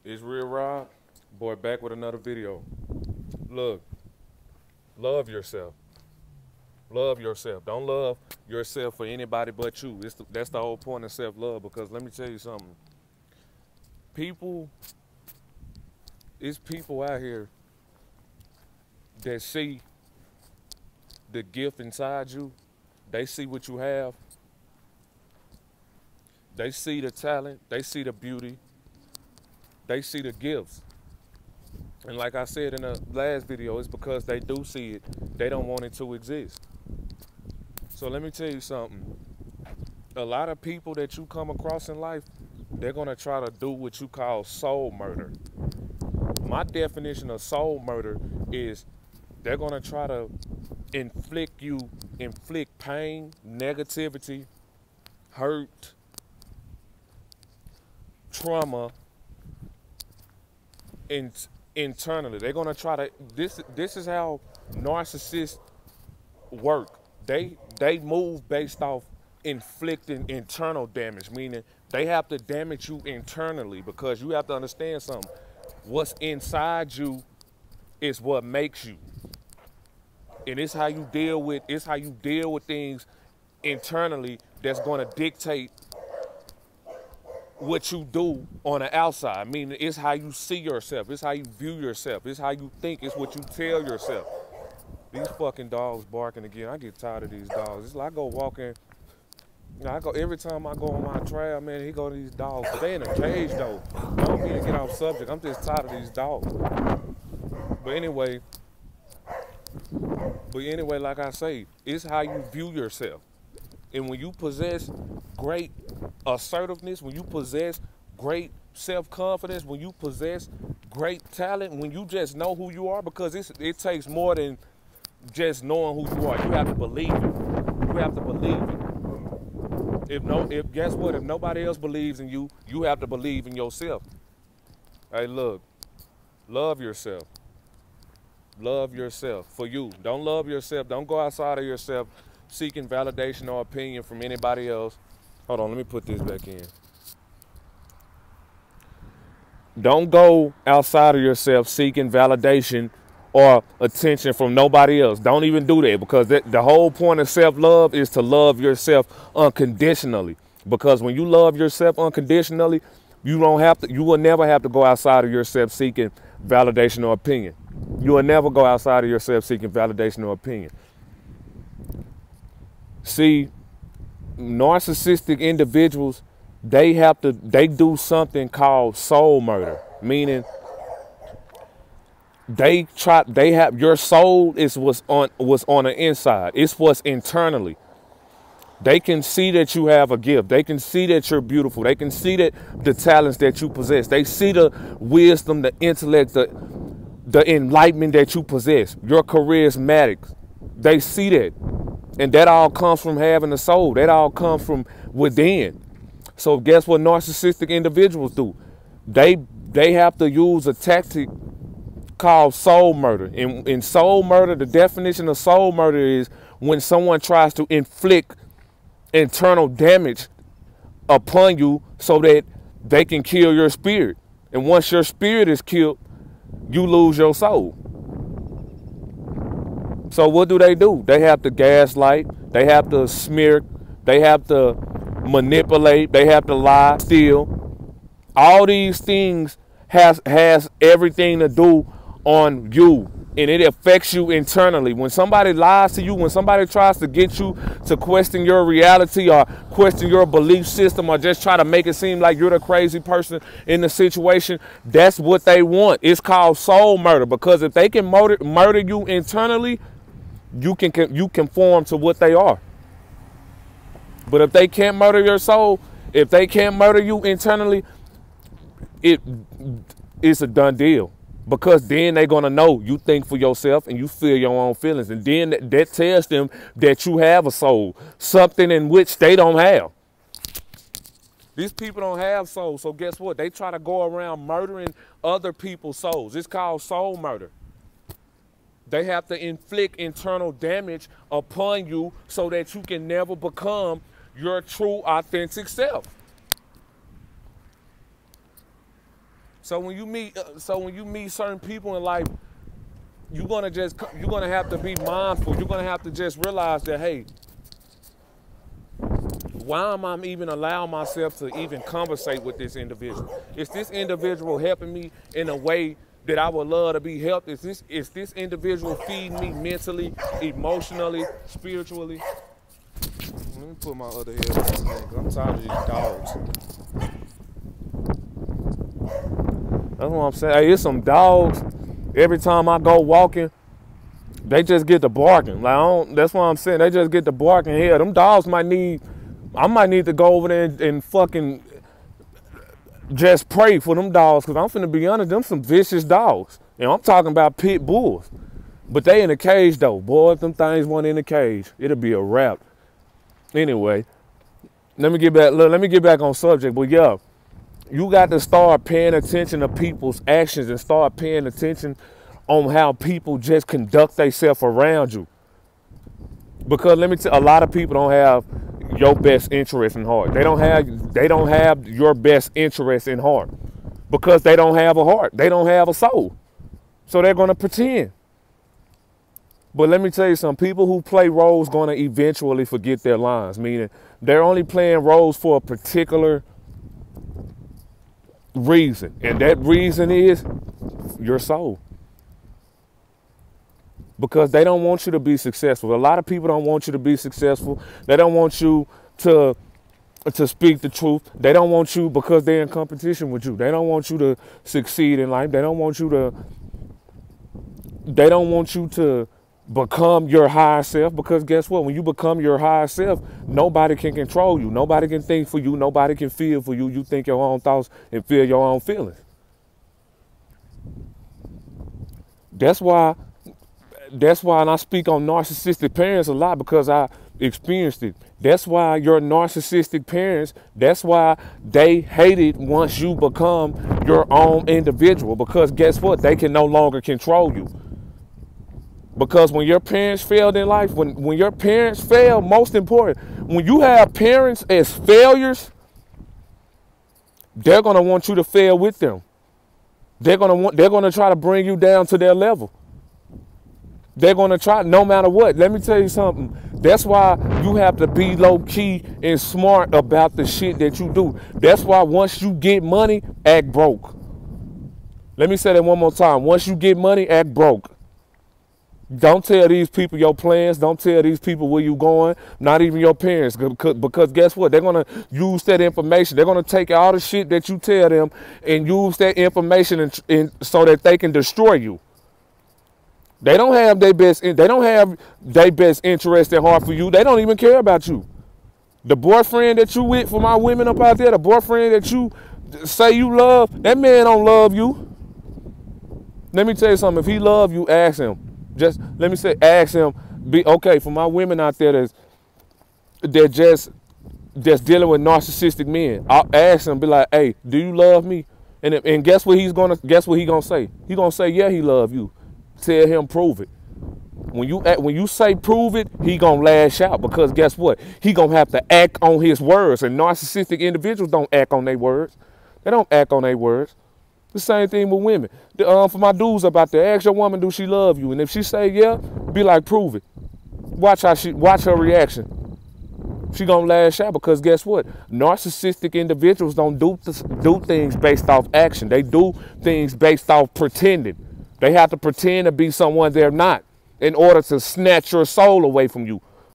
It's Real Rob, boy, back with another video. Look, love yourself. Love yourself. Don't love yourself for anybody but you. That's the whole point of self-love, because let me tell you something. People, it's people out here that see the gift inside you. They see what you have. They see the talent. They see the beauty. They see the gifts. And like I said in the last video, it's because they do see it. They don't want it to exist. So let me tell you something. A lot of people that you come across in life, they're going to try to do what you call soul murder. My definition of soul murder is they're going to try to inflict pain, negativity, hurt, trauma internally. They're going to try to, this is how narcissists work. They move based off inflicting internal damage, meaning they have to damage you internally, because you have to understand something. What's inside you is what makes you. And it's how you deal with things internally that's going to dictate what you do on the outside. Meaning it's how you see yourself, it's how you view yourself, it's how you think, it's what you tell yourself. These fucking dogs barking again. I get tired of these dogs. It's like I go walking. Every time I go on my trail, man, he go to these dogs. But they in a cage though. I don't mean to get off subject. I'm just tired of these dogs. But anyway, like I say, it's how you view yourself. And when you possess great assertiveness, when you possess great self-confidence, when you possess great talent, when you just know who you are, because it takes more than just knowing who you are. You have to believe it. You have to believe it. If guess what? If nobody else believes in you, you have to believe in yourself. Hey, look, love yourself. Love yourself for you. Don't love yourself. Don't go outside of yourself seeking validation or opinion from anybody else. Hold on, let me put this back in. Don't go outside of yourself seeking validation or attention from nobody else. Don't even do that, because the whole point of self-love is to love yourself unconditionally. Because when you love yourself unconditionally, you will never have to go outside of yourself seeking validation or opinion. You will never go outside of yourself seeking validation or opinion. See, narcissistic individuals, they do something called soul murder, meaning your soul is what's on the inside. It's what's internally. They can see that you have a gift. They can see that you're beautiful. They can see that the talents that you possess. They see the wisdom, the intellect, the enlightenment that you possess, your charismatics. They see that. And that all comes from having a soul. That all comes from within. So guess what narcissistic individuals do? They have to use a tactic called soul murder. In soul murder, the definition of soul murder is when someone tries to inflict internal damage upon you so that they can kill your spirit. And once your spirit is killed, you lose your soul. So what do? They have to gaslight, they have to smear, they have to manipulate, they have to lie, steal. All these things has everything to do on you, and it affects you internally. When somebody lies to you, when somebody tries to get you to question your reality or question your belief system or just try to make it seem like you're the crazy person in the situation, that's what they want. It's called soul murder, because if they can murder you internally, you conform to what they are. But if they can't murder your soul, if they can't murder you internally, it's a done deal. Because then they're going to know you think for yourself and you feel your own feelings. And then that tells them that you have a soul, something in which they don't have. These people don't have souls. So guess what? They try to go around murdering other people's souls. It's called soul murder. They have to inflict internal damage upon you so that you can never become your true, authentic self. So when you meet certain people in life, you're gonna have to be mindful. You're gonna have to just realize that, hey, why am I even allowing myself to even conversate with this individual? Is this individual helping me in a way that I would love to be helped? Is this individual feeding me mentally, emotionally, spiritually? Let me put my other headphones in, because I'm tired of these dogs. That's what I'm saying. Hey, it's some dogs. Every time I go walking, they just get to barking. That's what I'm saying. They just get to barking here. Them dogs I might need to go over there and fucking just pray for them dogs, because I'm finna be honest, them some vicious dogs. You know, I'm talking about pit bulls. But they in a cage though. Boy, if them things weren't in a cage, it'll be a wrap. Anyway, let me get back on subject. But yeah, you got to start paying attention to people's actions and start paying attention on how people just conduct themselves around you. Because let me tell you, a lot of people don't have your best interest in heart. They don't have your best interest in heart because they don't have a heart. They don't have a soul. So they're going to pretend. But let me tell you something, people who play roles going to eventually forget their lines, meaning they're only playing roles for a particular reason. And that reason is your soul. Because they don't want you to be successful. A lot of people don't want you to be successful. They don't want you to speak the truth. They don't want you because they're in competition with you. They don't want you to succeed in life. They don't want you to become your higher self, because guess what? When you become your higher self, nobody can control you. Nobody can think for you. Nobody can feel for you. You think your own thoughts and feel your own feelings. That's why, and I speak on narcissistic parents a lot because I experienced it. That's why your narcissistic parents, that's why they hate it once you become your own individual, because guess what? They can no longer control you. Because when your parents failed in life, when your parents fail, most important, when you have parents as failures, they're going to want you to fail with them. They're going to try to bring you down to their level. They're going to try no matter what. Let me tell you something. That's why you have to be low key and smart about the shit that you do. That's why once you get money, act broke. Let me say that one more time. Once you get money, act broke. Don't tell these people your plans. Don't tell these people where you going. Not even your parents. Because guess what? They're going to use that information. They're going to take all the shit that you tell them and use that information so that they can destroy you. They don't have their best interest at heart for you. They don't even care about you. The boyfriend that you with, for my women up out there, the boyfriend that you say you love, that man don't love you. Let me tell you something. If he love you, ask him. Ask him. Be okay for my women out there that's just dealing with narcissistic men. I'll ask him, be like, hey, do you love me? And guess what he gonna say? He gonna say, yeah, he love you. Tell him, prove it. When you say prove it, he gonna lash out, because guess what? He gonna have to act on his words. And narcissistic individuals don't act on their words. They don't act on their words. The same thing with women. For my dudes up out there, ask your woman, do she love you? And if she say yeah, be like, prove it. Watch her reaction. She gonna lash out, because guess what? Narcissistic individuals don't do things based off action. They do things based off pretending. They have to pretend to be someone they're not in order to snatch your soul away from you.